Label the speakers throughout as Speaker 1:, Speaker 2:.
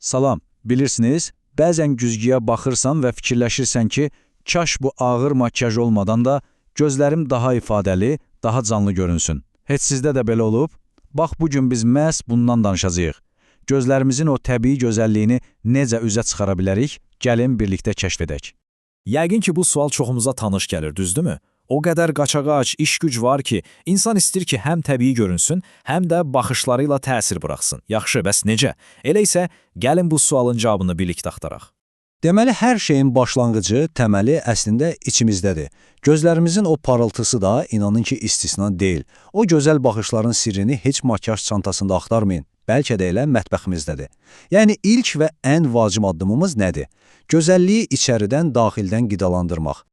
Speaker 1: Salam, bilirsiniz, bəzən güzgüyə baxırsan və fikirləşirsən ki, kaş bu ağır makyaj olmadan da gözlərim daha ifadəli, daha canlı görünsün. Heç sizdə də belə olub? Bax, bugün biz məhz bundan danışacağıq. Gözlərimizin o təbii gözəlliyini necə üzə çıxara bilərik? Gəlin birlikdə kəşf edək.
Speaker 2: Yəqin ki, bu sual çoxumuza tanış gəlir, düzdürmü? O qədər qaçaqaç, iş güc var ki, insan istəyir ki, həm təbii görünsün, həm də baxışları ilə təsir buraxsın. Yaxşı, bəs necə? Elə isə gəlin bu sualın cavabını birlikdə axtaraq.
Speaker 3: Deməli, hər şeyin başlanğıcı, təməli əslində içimizdədir. Gözlərimizin o parıltısı da inanın ki, istisna deyil. O gözəl baxışların sirrini heç makyaj çantasında axtarmayın. Bəlkə də elə mətbəximizdədir. Yəni, ilk və ən vacib addımımız nədir? Gözəlliyi içəridən, daxildən qidalandırmaq.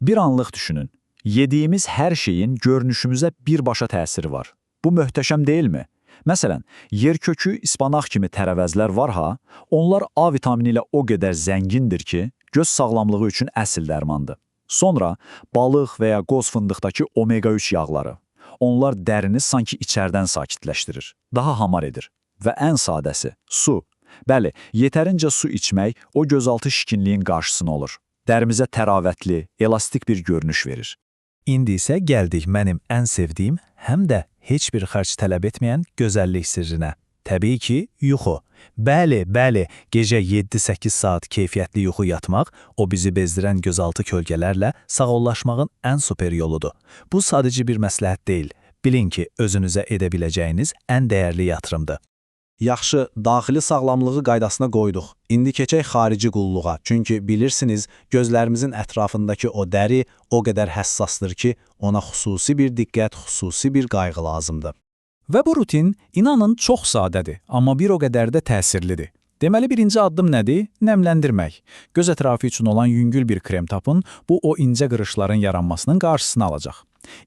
Speaker 2: Bir anlıq düşünün. Yediyimiz hər şeyin görünüşümüzə birbaşa təsiri var. Bu möhtəşəm deyilmi? Məsələn, yerkökü, ispanaq kimi tərəvəzlər var ha, onlar A vitamini ilə o qədər zəngindir ki, göz sağlamlığı üçün əsl dərmandır. Sonra balıq və ya qoz fındıqdakı omega-3 yağları. Onlar dərini sanki içərdən sakitləşdirir, daha hamar edir. Və ən sadəsi, su. Bəli, yetərincə su içmək o gözaltı şikinliyin qarşısını olur. Dərimizə təravətli, elastik bir görünüş verir.
Speaker 4: İndi isə gəldik mənim ən sevdiyim, həm də heç bir xərc tələb etməyən gözəllik sirrinə. Təbii ki, yuxu. Bəli, gecə 7-8 saat keyfiyyətli yuxu yatmaq, o bizi bezdirən gözaltı kölgələrlə sağollaşmağın ən super yoludur. Bu sadəcə bir məsləhət deyil. Bilin ki, özünüzə edə biləcəyiniz ən dəyərli yatırımdır.
Speaker 3: Yaxşı, daxili sağlamlığı qaydasına qoyduq. İndi keçək xarici qulluğa. Çünki bilirsiniz, gözlərimizin ətrafındakı o dəri o qədər həssasdır ki, ona xüsusi bir diqqət, xüsusi bir qayğı lazımdır.
Speaker 1: Və bu rutin, inanın, çox sadədir, amma bir o qədər də təsirlidir. Deməli, birinci addım nədir? Nəmləndirmək. Göz ətrafı üçün olan yüngül bir krem tapın, bu o incə qırışların yaranmasının qarşısını alacaq.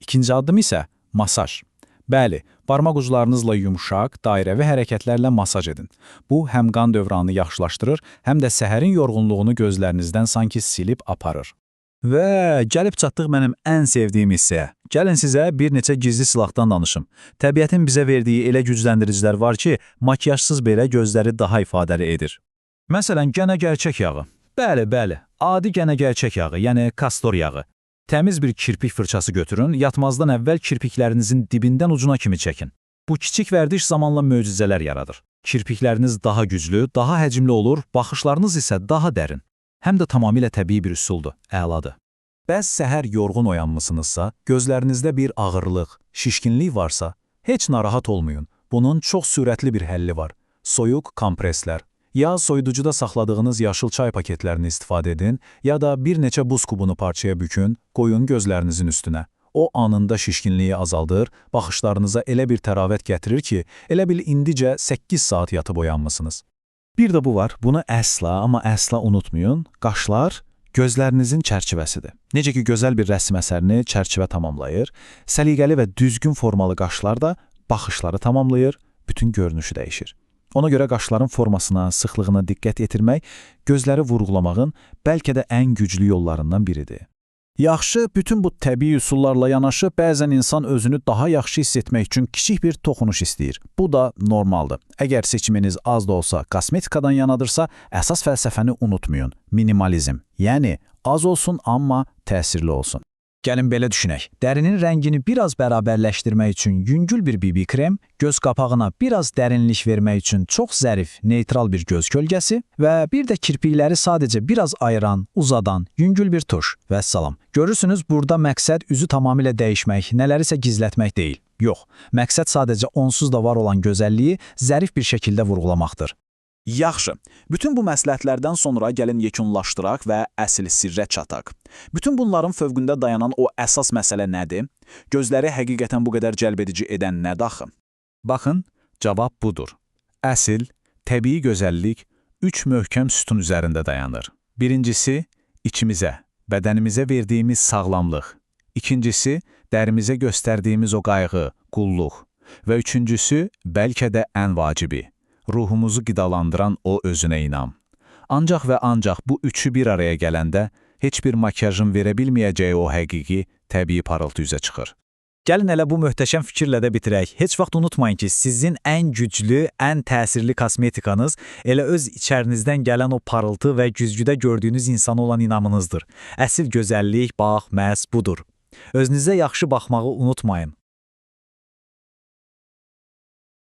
Speaker 1: İkinci addım isə masaj. Bəli, barmaq uclarınızla yumuşaq, dairəvi hərəkətlərlə masaj edin. Bu, həm qan dövranını yaxşılaşdırır, həm də səhərin yorğunluğunu gözlərinizdən sanki silib aparır.
Speaker 2: Və gəlib çatdıq mənim ən sevdiyim hissəyə. Gəlin sizə bir neçə gizli silahdan danışım. Təbiətin bizə verdiyi elə gücləndiricilər var ki, makyajsız belə gözləri daha ifadəli edir. Məsələn, gənə gerçək yağı. Bəli, adi gənə gerçək yağı, yəni kastor yağı. Təmiz bir kirpik fırçası götürün, yatmazdan əvvəl kirpiklərinizin dibindən ucuna kimi çəkin. Bu kiçik vərdiş zamanla möcüzələr yaradır. Kirpikləriniz daha güclü, daha həcmli olur, baxışlarınız isə daha dərin. Həm də tamamilə təbii bir üsuldur, əladır. Bəz səhər yorğun oyanmısınızsa, gözlərinizdə bir ağırlıq, şişkinlik varsa, heç narahat olmayın. Bunun çox sürətli bir həlli var. Soyuq kompreslər. Ya soyuducuda saxladığınız yaşıl çay paketlərini istifadə edin, ya da bir neçə buz kubunu parçaya bükün, qoyun gözlərinizin üstünə. O anında şişkinliyi azaldır, baxışlarınıza elə bir təravət gətirir ki, elə bil indicə 8 saat yatıb oyanmısınız. Bir də bu var, bunu əsla unutmayın. Qaşlar gözlərinizin çərçivəsidir. Necə ki, gözəl bir rəsm əsərini çərçivə tamamlayır, səliqəli və düzgün formalı qaşlar da baxışları tamamlayır, bütün görünüşü dəyişir. Ona görə qaşların formasına, sıxlığına diqqət yetirmək, gözləri vurğulamağın bəlkə də ən güclü yollarından biridir.
Speaker 1: Yaxşı, bütün bu təbii üsullarla yanaşı, bəzən insan özünü daha yaxşı hiss etmək üçün kiçik bir toxunuş istəyir. Bu da normaldır. Əgər seçiminiz az da olsa kosmetikadan yanadırsa, əsas fəlsəfəni unutmayın. Minimalizm. Yəni, az olsun, amma təsirli olsun. Gəlin belə düşünək. Dərinin rəngini biraz bərabərləşdirmək üçün yüngül bir BB krem, göz qapağına biraz dərinlik vermək üçün çox zərif, neytral bir göz kölgəsi və bir də kirpikləri sadəcə biraz ayıran, uzadan, yüngül bir tuş və salam. Görürsünüz, burada məqsəd üzü tamamilə dəyişmək, nələrisə gizlətmək deyil. Yox, məqsəd sadəcə onsuz da var olan gözəlliyi zərif bir şəkildə vurğulamaqdır.
Speaker 2: Yaxşı, bütün bu məsləhətlərdən sonra gəlin yekunlaşdıraq və əsl sirrə çataq. Bütün bunların fövqündə dayanan o əsas məsələ nədir? Gözləri həqiqətən bu qədər cəlbedici edən nədir axı?
Speaker 1: Baxın, cavab budur. Əsl, təbii gözəllik 3 möhkəm sütun üzərində dayanır. Birincisi, içimizə, bədənimizə verdiyimiz sağlamlıq. İkincisi, dərimizə göstərdiyimiz o qayğı, qulluq. Və üçüncüsü, bəlkə də ən vacibi. Ruhumuzu qidalandıran o özünə inam. Ancaq və ancaq bu üçü bir araya gələndə heç bir makyajın verə bilməyəcəyi o həqiqi, təbii parıltı üzə çıxır.
Speaker 2: Gəlin elə bu möhtəşəm fikirlə də bitirək. Heç vaxt unutmayın ki, sizin ən güclü, ən təsirli kosmetikanız elə öz içərinizdən gələn o parıltı və güzgüdə gördüyünüz insana olan inamınızdır. Əsl gözəllik, bax, məhz budur. Özünüzə yaxşı baxmağı unutmayın.